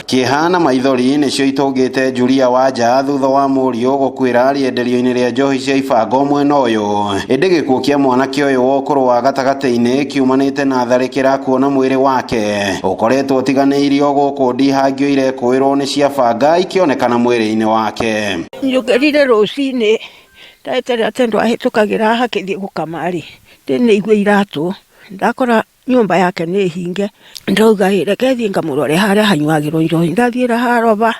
Kihana maithori nicio itungite Julia Wanja thutha wa murio gukwira rienderio-ini ria njohi cia ibango mwena uyu. Indi gikuo kia mwanake uyu wa ukuru wa gatagati-ini kiumanite na tharikira kuona mwiri wake ukoretwo utiganiirio guku ndihangio irekuirwo ni cia banga ikionekana mwiri-ini wake. Njukirire rucini ndaeterera ati ndu ahitukagira hakithie gukamari ndini igwe iratu ndakora nyumba yake ni hinge ndauga reke thie ngamurore haria hanyuagirwo njohi ndathiira haroba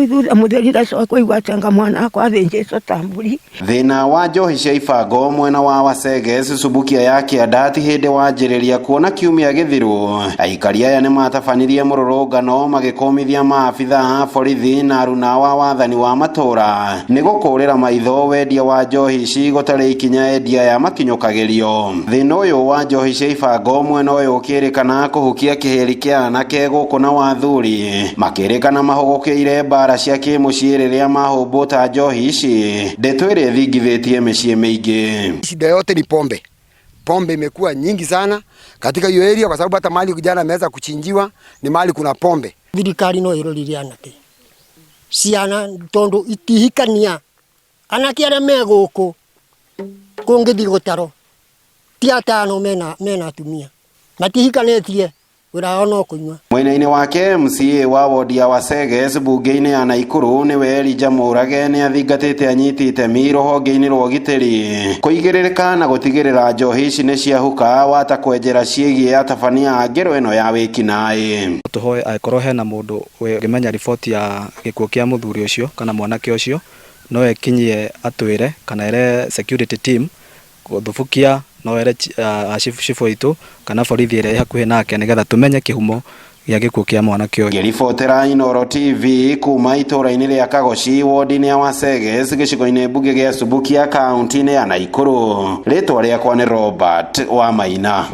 thutha mutherira cokwa igwatanga mwana akwa thinjitwo tamburi. Thina wa njohi cia ibango mwena wa Waceges Subukia ya Kianda ti hindi wanjiriria kuona kiumia githiru. Aikari aya ni matabanirie mururungano magikomithia maabitha a borithi na aruna wa wathani wa matura ni gukurira maitho wendia wa njohi ici gutari ikinya endia ya makinyukagirio. Thina uyu wa njohi cia ibango mwena uyu ukirikana kuhukia kiheri kia anake guku na wathuri makirikana mahugukiire bara cia kimucii riria mahumbuta njohi ici ndeto iria thingithitie micii mingi. Shida yote ni pombe. Pombe imekuwa nyingi sana katika hiyo area kwa sababu hata mali kijana ameweza kuchinjiwa ni mali kuna pombe. Thirikari no irorire anake ciana tondu itihikania anake aria me guku kungithi gutaro ti atano mena atumia matihikanetie wira no kunywa. Mwena-ini wake MCA wa wodi ya Waceges bunge-ini ya Naikuru niwe Elijah Murage ni athingatite anyiti itemi ruhonge-ini rwa ugitiri kuigiririka na gutigirira njohi ici ni ciahuka wata kwenjera ciegie atabania a ngero ino ya wikinai. Tuhoe aikorwo hena mundu ngimenya riboti ya gikuo kia muthuri ucio kana mwanake ucio no ekinyie atwire kana ere security team guthubukia no ere cifu itu kana borithi ire hakuhe nake nigetha tumenye kihumo gia gikuo kia mwanake uyu. Ngiribotera Inooro TV kuma itura-ini ria Kagoci wodi-ini ya Waceges gicigo-ini mbunge gia Subukia kaunti-ini ya Naikuru. Ritwa riakwa ni Robert Wamaina.